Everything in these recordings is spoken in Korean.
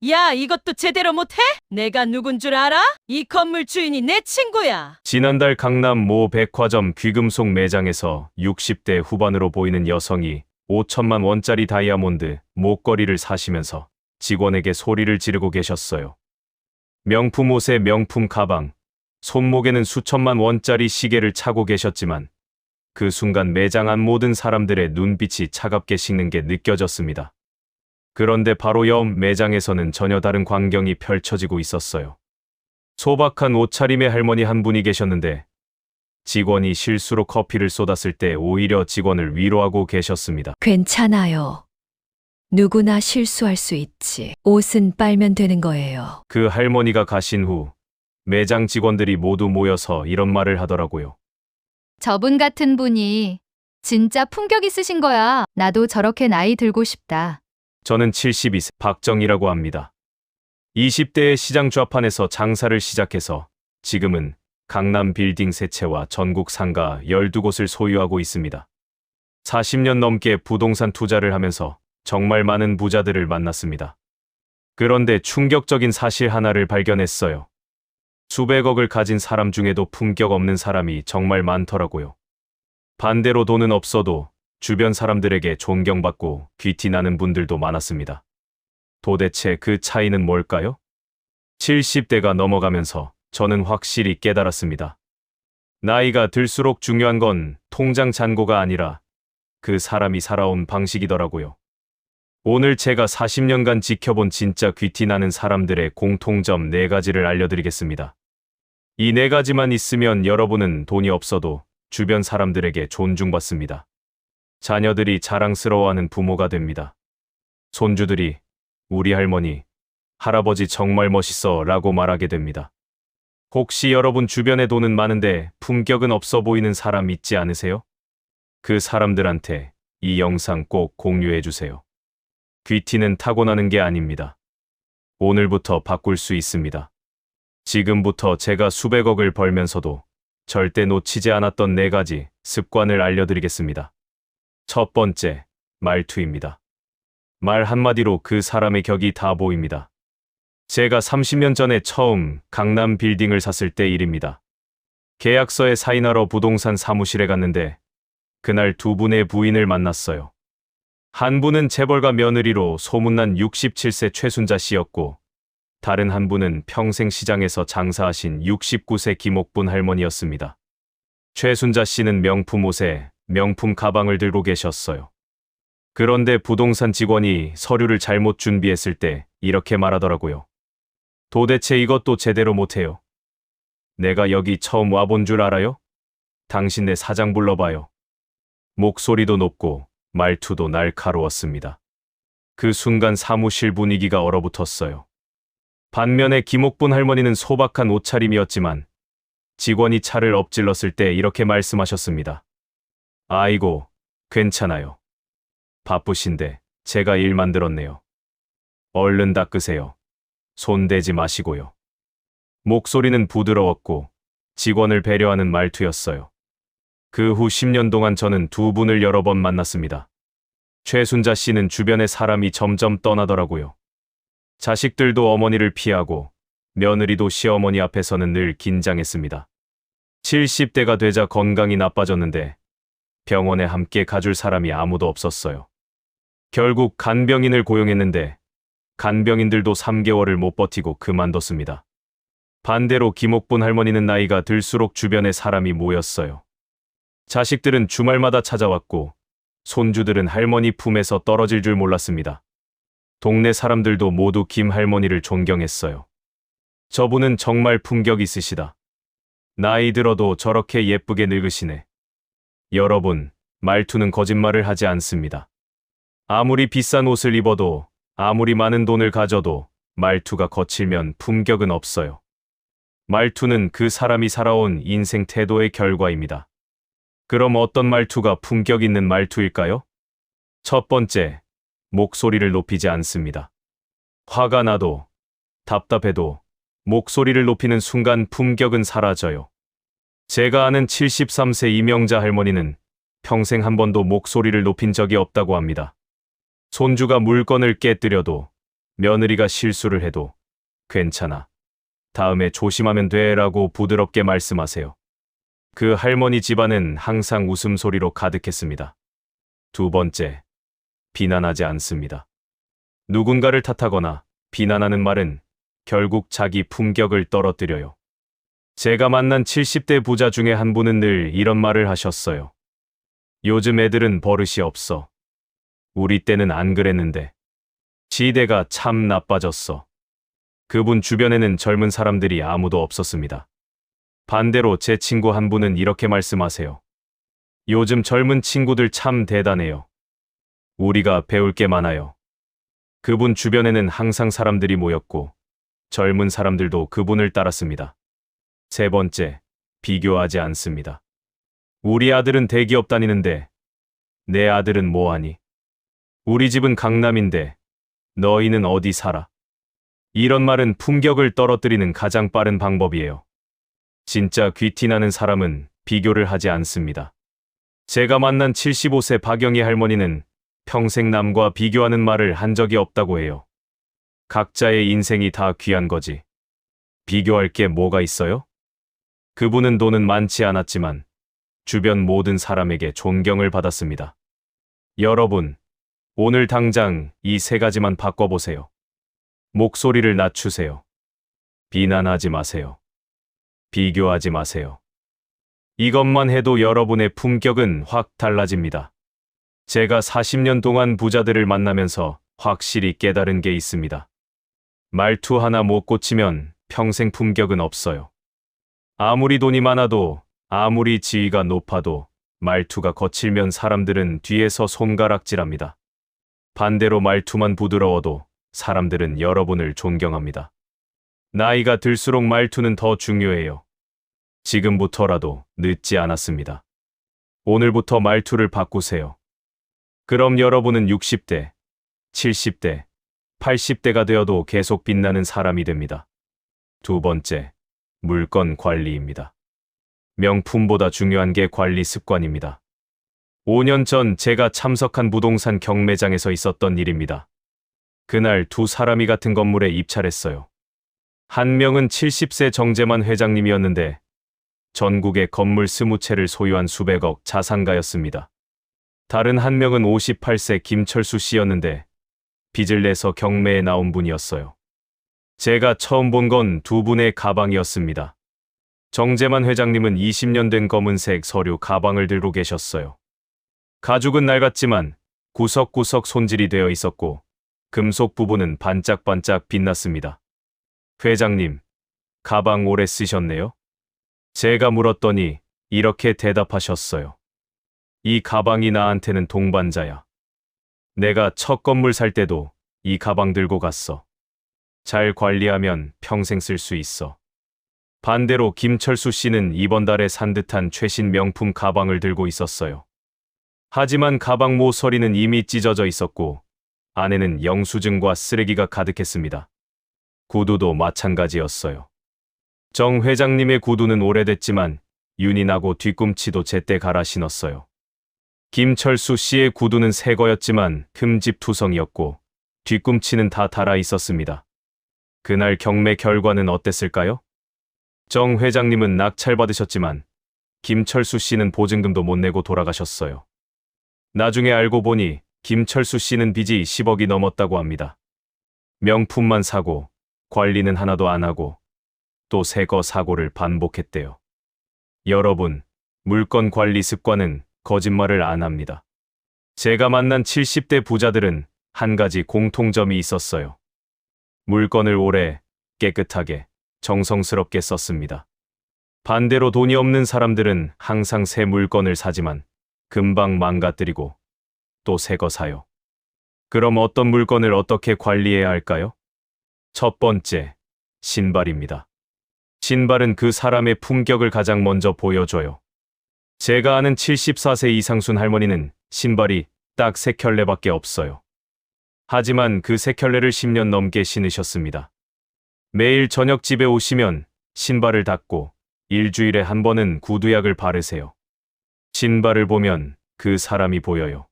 야, 이것도 제대로 못해? 내가 누군 줄 알아? 이 건물 주인이 내 친구야. 지난달 강남 모 백화점 귀금속 매장에서 60대 후반으로 보이는 여성이 5천만 원짜리 다이아몬드 목걸이를 사시면서 직원에게 소리를 지르고 계셨어요. 명품 옷에 명품 가방, 손목에는 수천만 원짜리 시계를 차고 계셨지만 그 순간 매장 안 모든 사람들의 눈빛이 차갑게 식는 게 느껴졌습니다. 그런데 바로 옆 매장에서는 전혀 다른 광경이 펼쳐지고 있었어요. 소박한 옷차림의 할머니 한 분이 계셨는데 직원이 실수로 커피를 쏟았을 때 오히려 직원을 위로하고 계셨습니다. 괜찮아요. 누구나 실수할 수 있지. 옷은 빨면 되는 거예요. 그 할머니가 가신 후 매장 직원들이 모두 모여서 이런 말을 하더라고요. 저분 같은 분이 진짜 품격 있으신 거야. 나도 저렇게 나이 들고 싶다. 저는 72세 박정희라고 합니다. 20대의 시장 좌판에서 장사를 시작해서 지금은 강남 빌딩 3채와 전국 상가 12곳을 소유하고 있습니다. 40년 넘게 부동산 투자를 하면서 정말 많은 부자들을 만났습니다. 그런데 충격적인 사실 하나를 발견했어요. 수백억을 가진 사람 중에도 품격 없는 사람이 정말 많더라고요. 반대로 돈은 없어도 주변 사람들에게 존경받고 귀티나는 분들도 많았습니다. 도대체 그 차이는 뭘까요? 70대가 넘어가면서 저는 확실히 깨달았습니다. 나이가 들수록 중요한 건 통장 잔고가 아니라 그 사람이 살아온 방식이더라고요. 오늘 제가 40년간 지켜본 진짜 귀티나는 사람들의 공통점 4가지를 알려드리겠습니다. 이 4가지만 있으면 여러분은 돈이 없어도 주변 사람들에게 존중받습니다. 자녀들이 자랑스러워하는 부모가 됩니다. 손주들이 우리 할머니, 할아버지 정말 멋있어 라고 말하게 됩니다. 혹시 여러분 주변에 돈은 많은데 품격은 없어 보이는 사람 있지 않으세요? 그 사람들한테 이 영상 꼭 공유해 주세요. 귀티는 타고나는 게 아닙니다. 오늘부터 바꿀 수 있습니다. 지금부터 제가 수백억을 벌면서도 절대 놓치지 않았던 4가지 습관을 알려드리겠습니다. 첫 번째, 말투입니다. 말 한마디로 그 사람의 격이 다 보입니다. 제가 30년 전에 처음 강남 빌딩을 샀을 때 일입니다. 계약서에 사인하러 부동산 사무실에 갔는데 그날 2분의 부인을 만났어요. 한 분은 재벌가 며느리로 소문난 67세 최순자 씨였고 다른 한 분은 평생 시장에서 장사하신 69세 김옥분 할머니였습니다. 최순자 씨는 명품 옷에 명품 가방을 들고 계셨어요. 그런데 부동산 직원이 서류를 잘못 준비했을 때 이렇게 말하더라고요. 도대체 이것도 제대로 못해요. 내가 여기 처음 와본 줄 알아요? 당신네 사장 불러봐요. 목소리도 높고 말투도 날카로웠습니다. 그 순간 사무실 분위기가 얼어붙었어요. 반면에 김옥분 할머니는 소박한 옷차림이었지만 직원이 차를 엎질렀을 때 이렇게 말씀하셨습니다. 아이고, 괜찮아요. 바쁘신데 제가 일 만들었네요. 얼른 닦으세요. 손대지 마시고요. 목소리는 부드러웠고 직원을 배려하는 말투였어요. 그 후 10년 동안 저는 2분을 여러 번 만났습니다. 최순자 씨는 주변의 사람이 점점 떠나더라고요. 자식들도 어머니를 피하고 며느리도 시어머니 앞에서는 늘 긴장했습니다. 70대가 되자 건강이 나빠졌는데 병원에 함께 가줄 사람이 아무도 없었어요. 결국 간병인을 고용했는데 간병인들도 3개월을 못 버티고 그만뒀습니다. 반대로 김옥분 할머니는 나이가 들수록 주변에 사람이 모였어요. 자식들은 주말마다 찾아왔고 손주들은 할머니 품에서 떨어질 줄 몰랐습니다. 동네 사람들도 모두 김 할머니를 존경했어요. 저분은 정말 품격 있으시다. 나이 들어도 저렇게 예쁘게 늙으시네. 여러분, 말투는 거짓말을 하지 않습니다. 아무리 비싼 옷을 입어도 아무리 많은 돈을 가져도 말투가 거칠면 품격은 없어요. 말투는 그 사람이 살아온 인생 태도의 결과입니다. 그럼 어떤 말투가 품격 있는 말투일까요? 첫 번째, 목소리를 높이지 않습니다. 화가 나도, 답답해도 목소리를 높이는 순간 품격은 사라져요. 제가 아는 73세 이명자 할머니는 평생 한 번도 목소리를 높인 적이 없다고 합니다. 손주가 물건을 깨뜨려도 며느리가 실수를 해도 괜찮아. 다음에 조심하면 돼라고 부드럽게 말씀하세요. 그 할머니 집안은 항상 웃음소리로 가득했습니다. 두 번째, 비난하지 않습니다. 누군가를 탓하거나 비난하는 말은 결국 자기 품격을 떨어뜨려요. 제가 만난 70대 부자 중에 한 분은 늘 이런 말을 하셨어요. 요즘 애들은 버릇이 없어. 우리 때는 안 그랬는데. 시대가 참 나빠졌어. 그분 주변에는 젊은 사람들이 아무도 없었습니다. 반대로 제 친구 한 분은 이렇게 말씀하세요. 요즘 젊은 친구들 참 대단해요. 우리가 배울 게 많아요. 그분 주변에는 항상 사람들이 모였고 젊은 사람들도 그분을 따랐습니다. 세 번째, 비교하지 않습니다. 우리 아들은 대기업 다니는데 내 아들은 뭐하니? 우리 집은 강남인데 너희는 어디 살아? 이런 말은 품격을 떨어뜨리는 가장 빠른 방법이에요. 진짜 귀티나는 사람은 비교를 하지 않습니다. 제가 만난 75세 박영희 할머니는 평생 남과 비교하는 말을 한 적이 없다고 해요. 각자의 인생이 다 귀한 거지. 비교할 게 뭐가 있어요? 그분은 돈은 많지 않았지만 주변 모든 사람에게 존경을 받았습니다. 여러분, 오늘 당장 이 세 가지만 바꿔보세요. 목소리를 낮추세요. 비난하지 마세요. 비교하지 마세요. 이것만 해도 여러분의 품격은 확 달라집니다. 제가 40년 동안 부자들을 만나면서 확실히 깨달은 게 있습니다. 말투 하나 못 고치면 평생 품격은 없어요. 아무리 돈이 많아도, 아무리 지위가 높아도 말투가 거칠면 사람들은 뒤에서 손가락질합니다. 반대로 말투만 부드러워도 사람들은 여러분을 존경합니다. 나이가 들수록 말투는 더 중요해요. 지금부터라도 늦지 않았습니다. 오늘부터 말투를 바꾸세요. 그럼 여러분은 60대, 70대, 80대가 되어도 계속 빛나는 사람이 됩니다. 두 번째, 물건 관리입니다. 명품보다 중요한 게 관리 습관입니다. 5년 전 제가 참석한 부동산 경매장에서 있었던 일입니다. 그날 두 사람이 같은 건물에 입찰했어요. 한 명은 70세 정재만 회장님이었는데 전국에 건물 20채를 소유한 수백억 자산가였습니다. 다른 한 명은 58세 김철수 씨였는데 빚을 내서 경매에 나온 분이었어요. 제가 처음 본 건 두 분의 가방이었습니다. 정재만 회장님은 20년 된 검은색 서류 가방을 들고 계셨어요. 가죽은 낡았지만 구석구석 손질이 되어 있었고 금속 부분은 반짝반짝 빛났습니다. 회장님, 가방 오래 쓰셨네요? 제가 물었더니 이렇게 대답하셨어요. 이 가방이 나한테는 동반자야. 내가 첫 건물 살 때도 이 가방 들고 갔어. 잘 관리하면 평생 쓸 수 있어. 반대로 김철수 씨는 이번 달에 산 듯한 최신 명품 가방을 들고 있었어요. 하지만 가방 모서리는 이미 찢어져 있었고 안에는 영수증과 쓰레기가 가득했습니다. 구두도 마찬가지였어요. 정 회장님의 구두는 오래됐지만 윤이 나고 뒤꿈치도 제때 갈아 신었어요. 김철수 씨의 구두는 새 거였지만 흠집투성이었고 뒤꿈치는 다 닳아 있었습니다. 그날 경매 결과는 어땠을까요? 정 회장님은 낙찰받으셨지만 김철수 씨는 보증금도 못 내고 돌아가셨어요. 나중에 알고 보니 김철수 씨는 빚이 10억이 넘었다고 합니다. 명품만 사고 관리는 하나도 안 하고 또 새거 사고를 반복했대요. 여러분, 물건 관리 습관은 거짓말을 안 합니다. 제가 만난 70대 부자들은 한 가지 공통점이 있었어요. 물건을 오래, 깨끗하게, 정성스럽게 썼습니다. 반대로 돈이 없는 사람들은 항상 새 물건을 사지만 금방 망가뜨리고 또 새 거 사요. 그럼 어떤 물건을 어떻게 관리해야 할까요? 첫 번째, 신발입니다. 신발은 그 사람의 품격을 가장 먼저 보여줘요. 제가 아는 74세 이상순 할머니는 신발이 딱 3켤레밖에 없어요. 하지만 그 3켤레를 10년 넘게 신으셨습니다. 매일 저녁 집에 오시면 신발을 닦고 일주일에 한 번은 구두약을 바르세요. 신발을 보면 그 사람이 보여요.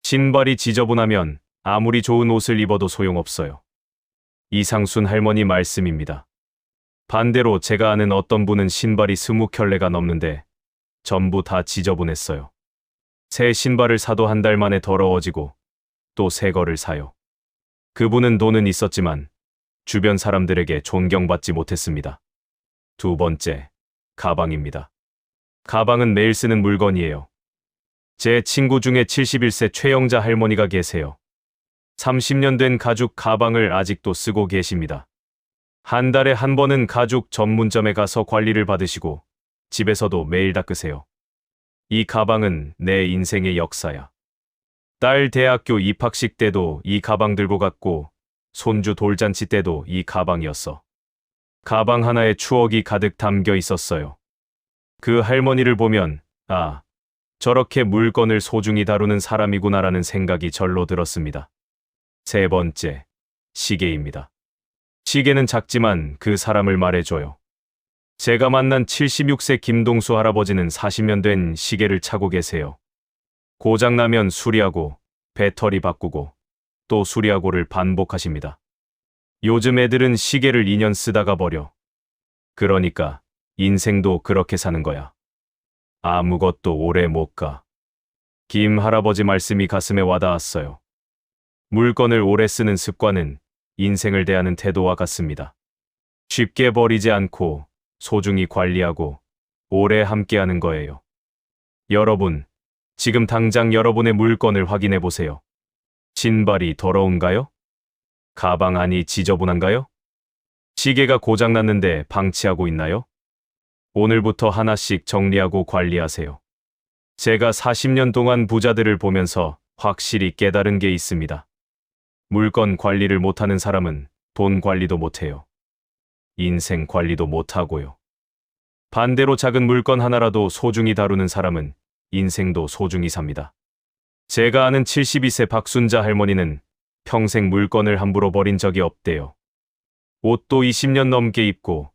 신발이 지저분하면 아무리 좋은 옷을 입어도 소용없어요. 이상순 할머니 말씀입니다. 반대로 제가 아는 어떤 분은 신발이 20켤레가 넘는데 전부 다 지저분했어요. 새 신발을 사도 한 달 만에 더러워지고 또 새 거를 사요. 그분은 돈은 있었지만 주변 사람들에게 존경받지 못했습니다. 두 번째, 가방입니다. 가방은 매일 쓰는 물건이에요. 제 친구 중에 71세 최영자 할머니가 계세요. 30년 된 가죽 가방을 아직도 쓰고 계십니다. 한 달에 한 번은 가죽 전문점에 가서 관리를 받으시고 집에서도 매일 닦으세요. 이 가방은 내 인생의 역사야. 딸 대학교 입학식 때도 이 가방 들고 갔고 손주 돌잔치 때도 이 가방이었어. 가방 하나에 추억이 가득 담겨 있었어요. 그 할머니를 보면 아, 저렇게 물건을 소중히 다루는 사람이구나라는 생각이 절로 들었습니다. 세 번째, 시계입니다. 시계는 작지만 그 사람을 말해줘요. 제가 만난 76세 김동수 할아버지는 40년 된 시계를 차고 계세요. 고장나면 수리하고 배터리 바꾸고 또 수리하고를 반복하십니다. 요즘 애들은 시계를 2년 쓰다가 버려. 그러니까 인생도 그렇게 사는 거야. 아무것도 오래 못 가. 김 할아버지 말씀이 가슴에 와닿았어요. 물건을 오래 쓰는 습관은 인생을 대하는 태도와 같습니다. 쉽게 버리지 않고 소중히 관리하고 오래 함께하는 거예요. 여러분, 지금 당장 여러분의 물건을 확인해 보세요. 신발이 더러운가요? 가방 안이 지저분한가요? 시계가 고장났는데 방치하고 있나요? 오늘부터 하나씩 정리하고 관리하세요. 제가 40년 동안 부자들을 보면서 확실히 깨달은 게 있습니다. 물건 관리를 못하는 사람은 돈 관리도 못해요. 인생 관리도 못하고요. 반대로 작은 물건 하나라도 소중히 다루는 사람은 인생도 소중히 삽니다. 제가 아는 72세 박순자 할머니는 평생 물건을 함부로 버린 적이 없대요. 옷도 20년 넘게 입고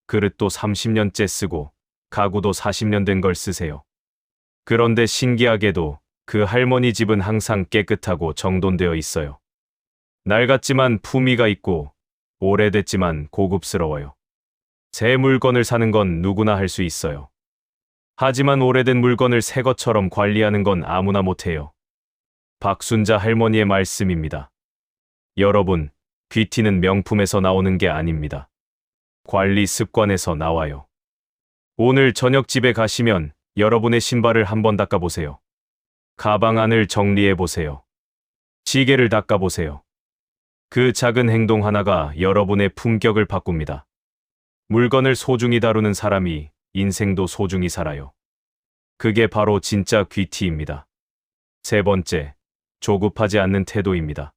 그릇도 30년째 쓰고 가구도 40년 된 걸 쓰세요. 그런데 신기하게도 그 할머니 집은 항상 깨끗하고 정돈되어 있어요. 낡았지만 품위가 있고 오래됐지만 고급스러워요. 새 물건을 사는 건 누구나 할 수 있어요. 하지만 오래된 물건을 새 것처럼 관리하는 건 아무나 못해요. 박순자 할머니의 말씀입니다. 여러분, 귀티는 명품에서 나오는 게 아닙니다. 관리 습관에서 나와요. 오늘 저녁 집에 가시면 여러분의 신발을 한번 닦아보세요. 가방 안을 정리해보세요. 시계를 닦아보세요. 그 작은 행동 하나가 여러분의 품격을 바꿉니다. 물건을 소중히 다루는 사람이 인생도 소중히 살아요. 그게 바로 진짜 귀티입니다. 세 번째, 조급하지 않는 태도입니다.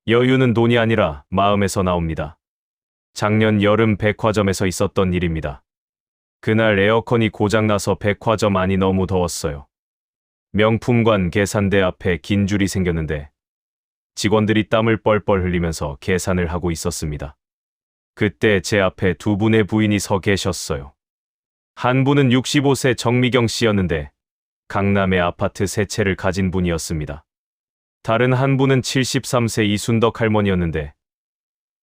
여유는 돈이 아니라 마음에서 나옵니다. 작년 여름 백화점에서 있었던 일입니다. 그날 에어컨이 고장나서 백화점 안이 너무 더웠어요. 명품관 계산대 앞에 긴 줄이 생겼는데 직원들이 땀을 뻘뻘 흘리면서 계산을 하고 있었습니다. 그때 제 앞에 두 분의 부인이 서 계셨어요. 한 분은 65세 정미경 씨였는데 강남의 아파트 세 채를 가진 분이었습니다. 다른 한 분은 73세 이순덕 할머니였는데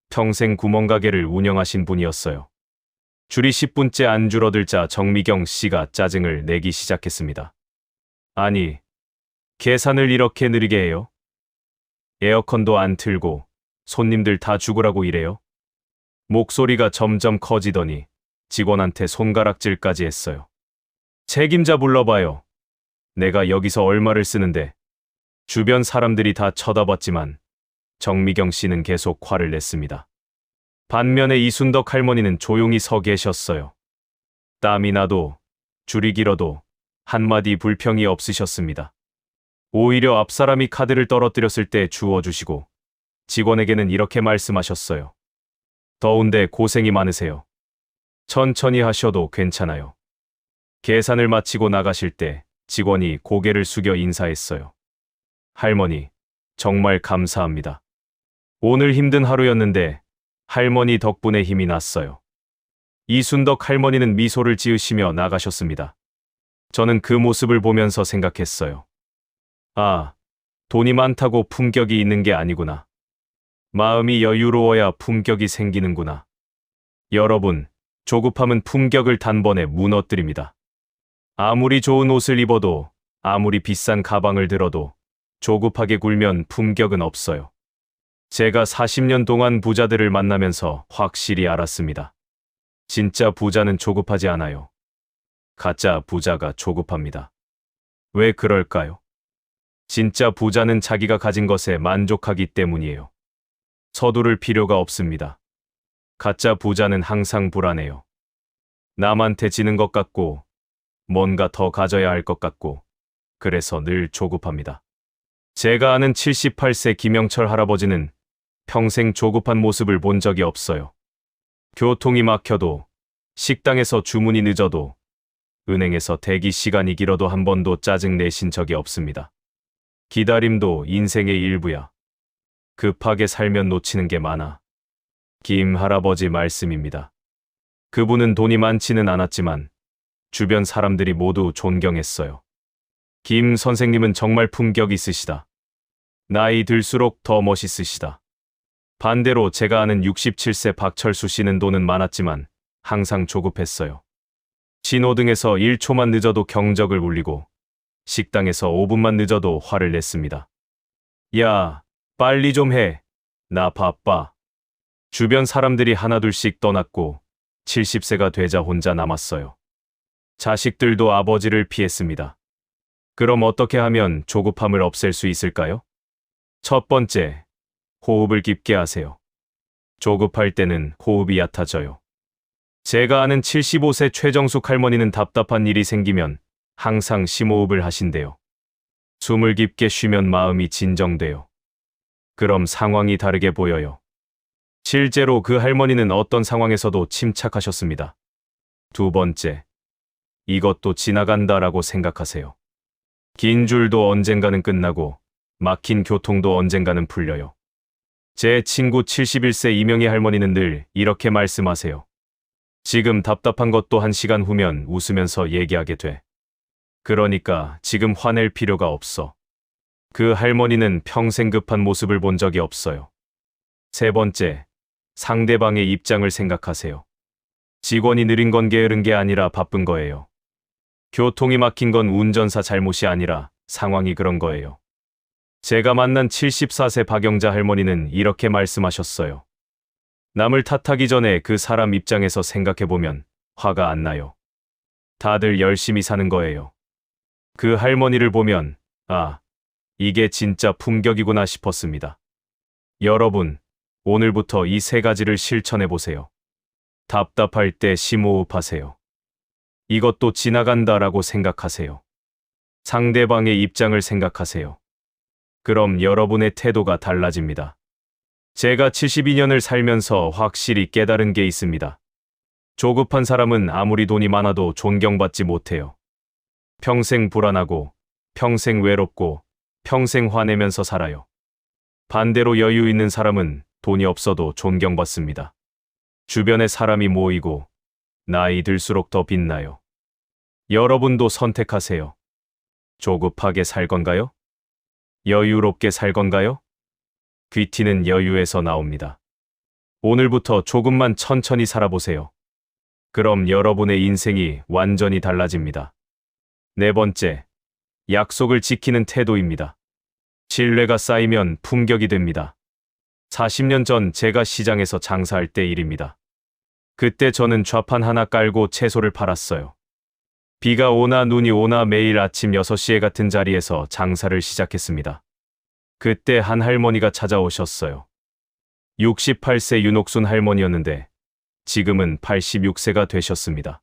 평생 구멍가게를 운영하신 분이었어요. 줄이 10분째 안 줄어들자 정미경 씨가 짜증을 내기 시작했습니다. 아니, 계산을 이렇게 느리게 해요? 에어컨도 안 틀고 손님들 다 죽으라고 이래요? 목소리가 점점 커지더니 직원한테 손가락질까지 했어요. 책임자 불러봐요. 내가 여기서 얼마를 쓰는데. 주변 사람들이 다 쳐다봤지만 정미경 씨는 계속 화를 냈습니다. 반면에 이순덕 할머니는 조용히 서 계셨어요. 땀이 나도 줄이 길어도 한마디 불평이 없으셨습니다. 오히려 앞사람이 카드를 떨어뜨렸을 때 주워주시고 직원에게는 이렇게 말씀하셨어요. 더운데 고생이 많으세요. 천천히 하셔도 괜찮아요. 계산을 마치고 나가실 때 직원이 고개를 숙여 인사했어요. 할머니, 정말 감사합니다. 오늘 힘든 하루였는데 할머니 덕분에 힘이 났어요. 이순덕 할머니는 미소를 지으시며 나가셨습니다. 저는 그 모습을 보면서 생각했어요. 아, 돈이 많다고 품격이 있는 게 아니구나. 마음이 여유로워야 품격이 생기는구나. 여러분, 조급함은 품격을 단번에 무너뜨립니다. 아무리 좋은 옷을 입어도, 아무리 비싼 가방을 들어도 조급하게 굴면 품격은 없어요. 제가 40년 동안 부자들을 만나면서 확실히 알았습니다. 진짜 부자는 조급하지 않아요. 가짜 부자가 조급합니다. 왜 그럴까요? 진짜 부자는 자기가 가진 것에 만족하기 때문이에요. 서두를 필요가 없습니다. 가짜 부자는 항상 불안해요. 남한테 지는 것 같고, 뭔가 더 가져야 할 것 같고, 그래서 늘 조급합니다. 제가 아는 78세 김영철 할아버지는 평생 조급한 모습을 본 적이 없어요. 교통이 막혀도, 식당에서 주문이 늦어도, 은행에서 대기 시간이 길어도 한 번도 짜증 내신 적이 없습니다. 기다림도 인생의 일부야. 급하게 살면 놓치는 게 많아. 김 할아버지 말씀입니다. 그분은 돈이 많지는 않았지만 주변 사람들이 모두 존경했어요. 김 선생님은 정말 품격 있으시다. 나이 들수록 더 멋있으시다. 반대로 제가 아는 67세 박철수 씨는 돈은 많았지만 항상 조급했어요. 신호등에서 1초만 늦어도 경적을 울리고 식당에서 5분만 늦어도 화를 냈습니다. 야, 빨리 좀 해. 나 바빠. 주변 사람들이 하나둘씩 떠났고 70세가 되자 혼자 남았어요. 자식들도 아버지를 피했습니다. 그럼 어떻게 하면 조급함을 없앨 수 있을까요? 첫 번째, 호흡을 깊게 하세요. 조급할 때는 호흡이 얕아져요. 제가 아는 75세 최정숙 할머니는 답답한 일이 생기면 항상 심호흡을 하신대요. 숨을 깊게 쉬면 마음이 진정돼요. 그럼 상황이 다르게 보여요. 실제로 그 할머니는 어떤 상황에서도 침착하셨습니다. 두 번째, 이것도 지나간다라고 생각하세요. 긴 줄도 언젠가는 끝나고 막힌 교통도 언젠가는 풀려요. 제 친구 71세 이명희 할머니는 늘 이렇게 말씀하세요. 지금 답답한 것도 1시간 후면 웃으면서 얘기하게 돼. 그러니까 지금 화낼 필요가 없어. 그 할머니는 평생 급한 모습을 본 적이 없어요. 세 번째, 상대방의 입장을 생각하세요. 직원이 느린 건 게으른 게 아니라 바쁜 거예요. 교통이 막힌 건 운전사 잘못이 아니라 상황이 그런 거예요. 제가 만난 74세 박영자 할머니는 이렇게 말씀하셨어요. 남을 탓하기 전에 그 사람 입장에서 생각해보면 화가 안 나요. 다들 열심히 사는 거예요. 그 할머니를 보면, 아, 이게 진짜 품격이구나 싶었습니다. 여러분, 오늘부터 이 3가지를 실천해보세요. 답답할 때 심호흡하세요. 이것도 지나간다라고 생각하세요. 상대방의 입장을 생각하세요. 그럼 여러분의 태도가 달라집니다. 제가 72년을 살면서 확실히 깨달은 게 있습니다. 조급한 사람은 아무리 돈이 많아도 존경받지 못해요. 평생 불안하고, 평생 외롭고, 평생 화내면서 살아요. 반대로 여유 있는 사람은 돈이 없어도 존경받습니다. 주변에 사람이 모이고, 나이 들수록 더 빛나요. 여러분도 선택하세요. 조급하게 살 건가요? 여유롭게 살 건가요? 귀티는 여유에서 나옵니다. 오늘부터 조금만 천천히 살아보세요. 그럼 여러분의 인생이 완전히 달라집니다. 네 번째, 약속을 지키는 태도입니다. 신뢰가 쌓이면 품격이 됩니다. 40년 전 제가 시장에서 장사할 때 일입니다. 그때 저는 좌판 하나 깔고 채소를 팔았어요. 비가 오나 눈이 오나 매일 아침 6시에 같은 자리에서 장사를 시작했습니다. 그때 한 할머니가 찾아오셨어요. 68세 윤옥순 할머니였는데 지금은 86세가 되셨습니다.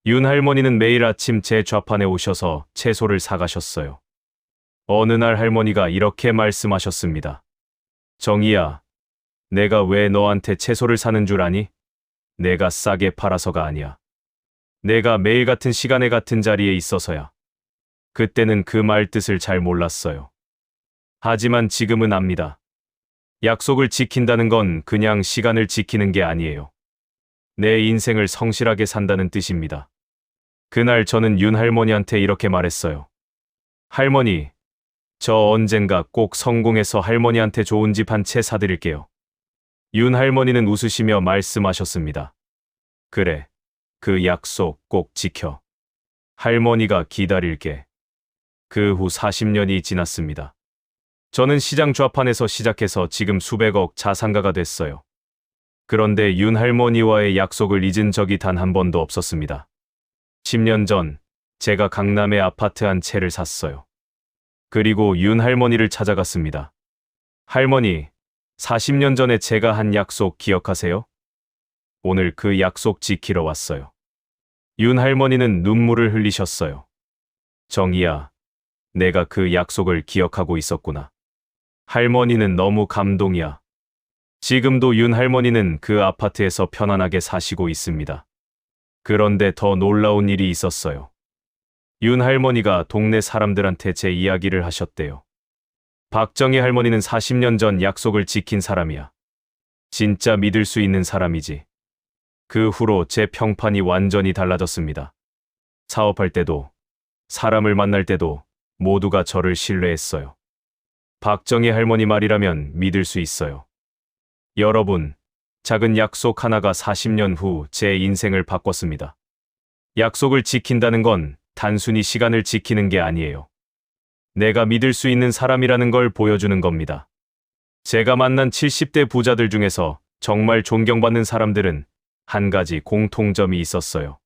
윤 할머니는 매일 아침 제 좌판에 오셔서 채소를 사가셨어요. 어느 날 할머니가 이렇게 말씀하셨습니다. 정희야, 내가 왜 너한테 채소를 사는 줄 아니? 내가 싸게 팔아서가 아니야. 내가 매일 같은 시간에 같은 자리에 있어서야. 그때는 그 말 뜻을 잘 몰랐어요. 하지만 지금은 압니다. 약속을 지킨다는 건 그냥 시간을 지키는 게 아니에요. 내 인생을 성실하게 산다는 뜻입니다. 그날 저는 윤 할머니한테 이렇게 말했어요. 할머니, 저 언젠가 꼭 성공해서 할머니한테 좋은 집 한 채 사드릴게요. 윤 할머니는 웃으시며 말씀하셨습니다. 그래, 그 약속 꼭 지켜. 할머니가 기다릴게. 그 후 40년이 지났습니다. 저는 시장 좌판에서 시작해서 지금 수백억 자산가가 됐어요. 그런데 윤 할머니와의 약속을 잊은 적이 단 한 번도 없었습니다. 10년 전 제가 강남에 아파트 한 채를 샀어요. 그리고 윤 할머니를 찾아갔습니다. 할머니, 40년 전에 제가 한 약속 기억하세요? 오늘 그 약속 지키러 왔어요. 윤 할머니는 눈물을 흘리셨어요. 정희야, 내가 그 약속을 기억하고 있었구나. 할머니는 너무 감동이야. 지금도 윤 할머니는 그 아파트에서 편안하게 사시고 있습니다. 그런데 더 놀라운 일이 있었어요. 윤 할머니가 동네 사람들한테 제 이야기를 하셨대요. 박정희 할머니는 40년 전 약속을 지킨 사람이야. 진짜 믿을 수 있는 사람이지. 그 후로 제 평판이 완전히 달라졌습니다. 사업할 때도, 사람을 만날 때도 모두가 저를 신뢰했어요. 박정희 할머니 말이라면 믿을 수 있어요. 여러분, 작은 약속 하나가 40년 후 제 인생을 바꿨습니다. 약속을 지킨다는 건 단순히 시간을 지키는 게 아니에요. 내가 믿을 수 있는 사람이라는 걸 보여주는 겁니다. 제가 만난 70대 부자들 중에서 정말 존경받는 사람들은 한 가지 공통점이 있었어요.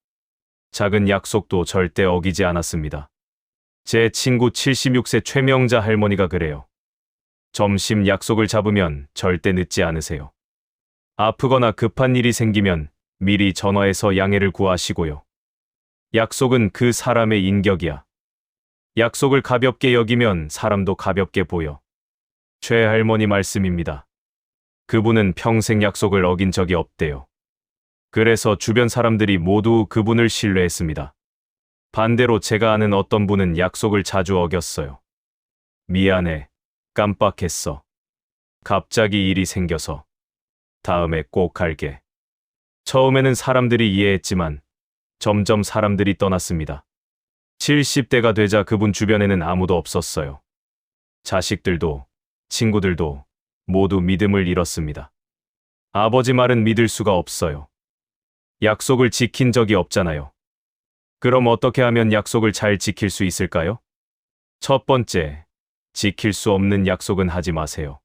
작은 약속도 절대 어기지 않았습니다. 제 친구 76세 최명자 할머니가 그래요. 점심 약속을 잡으면 절대 늦지 않으세요. 아프거나 급한 일이 생기면 미리 전화해서 양해를 구하시고요. 약속은 그 사람의 인격이야. 약속을 가볍게 여기면 사람도 가볍게 보여. 최 할머니 말씀입니다. 그분은 평생 약속을 어긴 적이 없대요. 그래서 주변 사람들이 모두 그분을 신뢰했습니다. 반대로 제가 아는 어떤 분은 약속을 자주 어겼어요. 미안해. 깜빡했어. 갑자기 일이 생겨서. 다음에 꼭 갈게. 처음에는 사람들이 이해했지만 점점 사람들이 떠났습니다. 70대가 되자 그분 주변에는 아무도 없었어요. 자식들도, 친구들도 모두 믿음을 잃었습니다. 아버지 말은 믿을 수가 없어요. 약속을 지킨 적이 없잖아요. 그럼 어떻게 하면 약속을 잘 지킬 수 있을까요? 첫 번째, 지킬 수 없는 약속은 하지 마세요.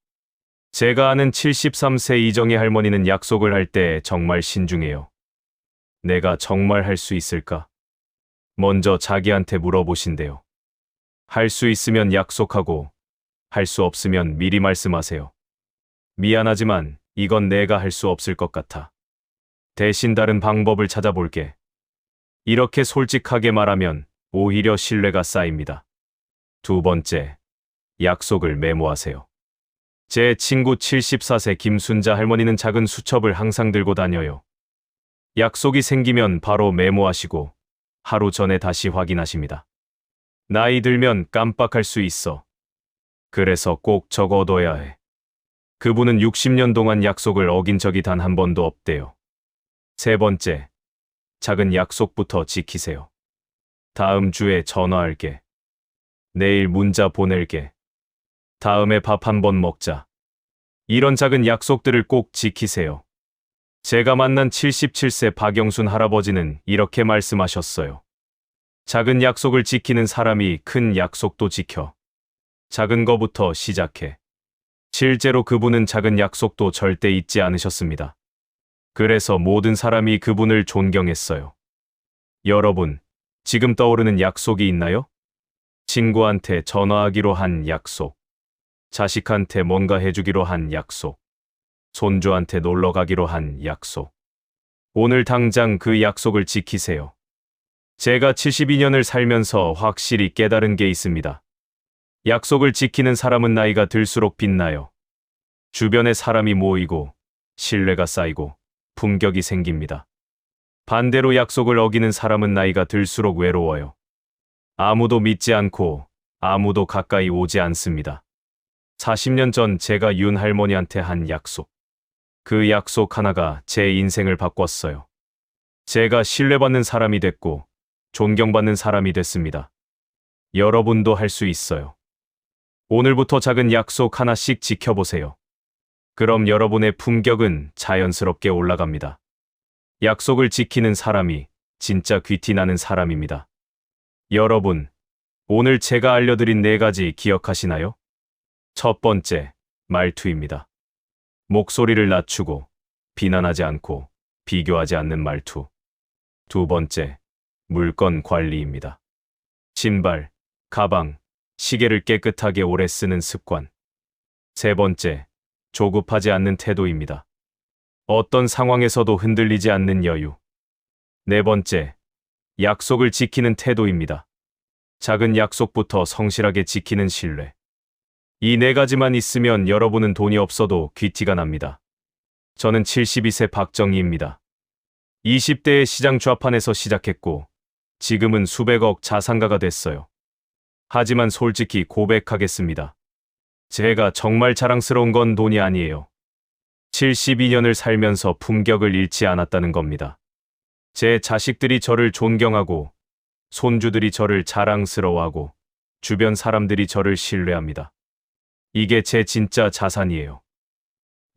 제가 아는 73세 이정희 할머니는 약속을 할 때 정말 신중해요. 내가 정말 할 수 있을까? 먼저 자기한테 물어보신대요. 할 수 있으면 약속하고, 할 수 없으면 미리 말씀하세요. 미안하지만 이건 내가 할 수 없을 것 같아. 대신 다른 방법을 찾아볼게. 이렇게 솔직하게 말하면 오히려 신뢰가 쌓입니다. 두 번째, 약속을 메모하세요. 제 친구 74세 김순자 할머니는 작은 수첩을 항상 들고 다녀요. 약속이 생기면 바로 메모하시고 하루 전에 다시 확인하십니다. 나이 들면 깜빡할 수 있어. 그래서 꼭 적어둬야 해. 그분은 60년 동안 약속을 어긴 적이 단 한 번도 없대요. 세 번째, 작은 약속부터 지키세요. 다음 주에 전화할게. 내일 문자 보낼게. 다음에 밥 한 번 먹자. 이런 작은 약속들을 꼭 지키세요. 제가 만난 77세 박영순 할아버지는 이렇게 말씀하셨어요. 작은 약속을 지키는 사람이 큰 약속도 지켜. 작은 거부터 시작해. 실제로 그분은 작은 약속도 절대 잊지 않으셨습니다. 그래서 모든 사람이 그분을 존경했어요. 여러분, 지금 떠오르는 약속이 있나요? 친구한테 전화하기로 한 약속. 자식한테 뭔가 해주기로 한 약속. 손주한테 놀러 가기로 한 약속. 오늘 당장 그 약속을 지키세요. 제가 72년을 살면서 확실히 깨달은 게 있습니다. 약속을 지키는 사람은 나이가 들수록 빛나요. 주변에 사람이 모이고 신뢰가 쌓이고 품격이 생깁니다. 반대로 약속을 어기는 사람은 나이가 들수록 외로워요. 아무도 믿지 않고 아무도 가까이 오지 않습니다. 40년 전 제가 윤 할머니한테 한 약속. 그 약속 하나가 제 인생을 바꿨어요. 제가 신뢰받는 사람이 됐고 존경받는 사람이 됐습니다. 여러분도 할 수 있어요. 오늘부터 작은 약속 하나씩 지켜보세요. 그럼 여러분의 품격은 자연스럽게 올라갑니다. 약속을 지키는 사람이 진짜 귀티 나는 사람입니다. 여러분, 오늘 제가 알려드린 4가지 기억하시나요? 첫 번째, 말투입니다. 목소리를 낮추고 비난하지 않고 비교하지 않는 말투. 두 번째, 물건 관리입니다. 신발, 가방, 시계를 깨끗하게 오래 쓰는 습관. 세 번째, 조급하지 않는 태도입니다. 어떤 상황에서도 흔들리지 않는 여유. 네 번째, 약속을 지키는 태도입니다. 작은 약속부터 성실하게 지키는 신뢰. 이 4가지만 있으면 여러분은 돈이 없어도 귀티가 납니다. 저는 72세 박정희입니다. 20대의 시장 좌판에서 시작했고 지금은 수백억 자산가가 됐어요. 하지만 솔직히 고백하겠습니다. 제가 정말 자랑스러운 건 돈이 아니에요. 72년을 살면서 품격을 잃지 않았다는 겁니다. 제 자식들이 저를 존경하고 손주들이 저를 자랑스러워하고 주변 사람들이 저를 신뢰합니다. 이게 제 진짜 자산이에요.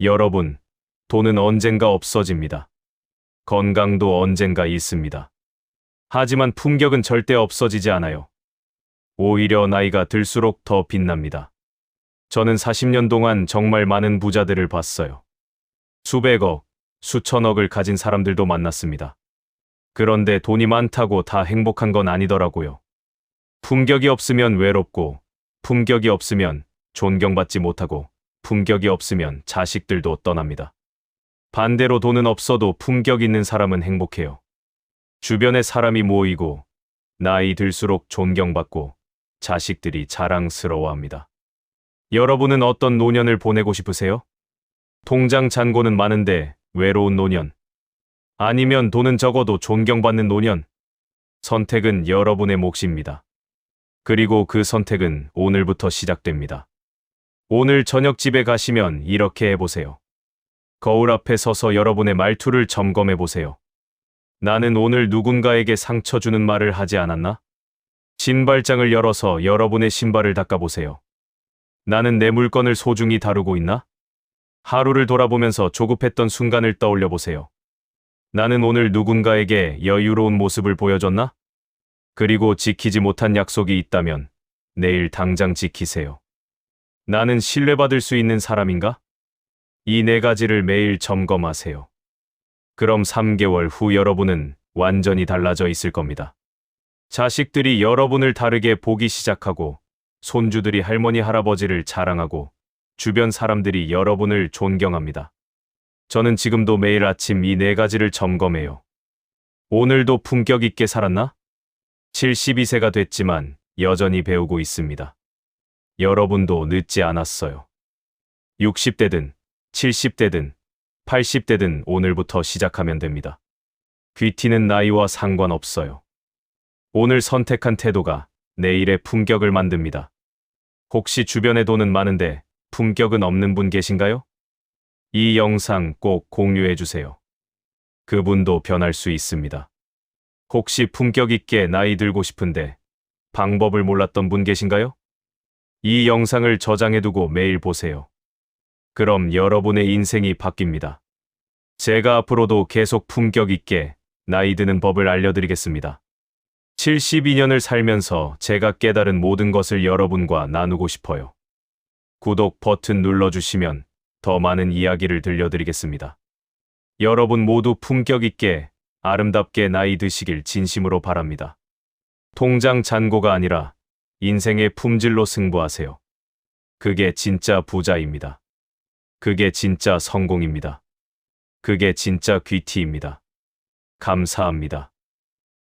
여러분, 돈은 언젠가 없어집니다. 건강도 언젠가 있습니다. 하지만 품격은 절대 없어지지 않아요. 오히려 나이가 들수록 더 빛납니다. 저는 40년 동안 정말 많은 부자들을 봤어요. 수백억, 수천억을 가진 사람들도 만났습니다. 그런데 돈이 많다고 다 행복한 건 아니더라고요. 품격이 없으면 외롭고, 품격이 없으면 존경받지 못하고, 품격이 없으면 자식들도 떠납니다. 반대로 돈은 없어도 품격 있는 사람은 행복해요. 주변에 사람이 모이고, 나이 들수록 존경받고, 자식들이 자랑스러워합니다. 여러분은 어떤 노년을 보내고 싶으세요? 통장 잔고는 많은데 외로운 노년? 아니면 돈은 적어도 존경받는 노년? 선택은 여러분의 몫입니다. 그리고 그 선택은 오늘부터 시작됩니다. 오늘 저녁 집에 가시면 이렇게 해보세요. 거울 앞에 서서 여러분의 말투를 점검해보세요. 나는 오늘 누군가에게 상처 주는 말을 하지 않았나? 신발장을 열어서 여러분의 신발을 닦아보세요. 나는 내 물건을 소중히 다루고 있나? 하루를 돌아보면서 조급했던 순간을 떠올려 보세요. 나는 오늘 누군가에게 여유로운 모습을 보여줬나? 그리고 지키지 못한 약속이 있다면 내일 당장 지키세요. 나는 신뢰받을 수 있는 사람인가? 이 4가지를 매일 점검하세요. 그럼 3개월 후 여러분은 완전히 달라져 있을 겁니다. 자식들이 여러분을 다르게 보기 시작하고, 손주들이 할머니 할아버지를 자랑하고, 주변 사람들이 여러분을 존경합니다. 저는 지금도 매일 아침 이 4가지를 점검해요. 오늘도 품격 있게 살았나? 72세가 됐지만 여전히 배우고 있습니다. 여러분도 늦지 않았어요. 60대든 70대든 80대든 오늘부터 시작하면 됩니다. 귀티는 나이와 상관없어요. 오늘 선택한 태도가 내일의 품격을 만듭니다. 혹시 주변에 돈은 많은데 품격은 없는 분 계신가요? 이 영상 꼭 공유해 주세요. 그분도 변할 수 있습니다. 혹시 품격 있게 나이 들고 싶은데 방법을 몰랐던 분 계신가요? 이 영상을 저장해 두고 매일 보세요. 그럼 여러분의 인생이 바뀝니다. 제가 앞으로도 계속 품격 있게 나이 드는 법을 알려드리겠습니다. 72년을 살면서 제가 깨달은 모든 것을 여러분과 나누고 싶어요. 구독 버튼 눌러주시면 더 많은 이야기를 들려드리겠습니다. 여러분 모두 품격 있게 아름답게 나이 드시길 진심으로 바랍니다. 통장 잔고가 아니라 인생의 품질로 승부하세요. 그게 진짜 부자입니다. 그게 진짜 성공입니다. 그게 진짜 귀티입니다. 감사합니다.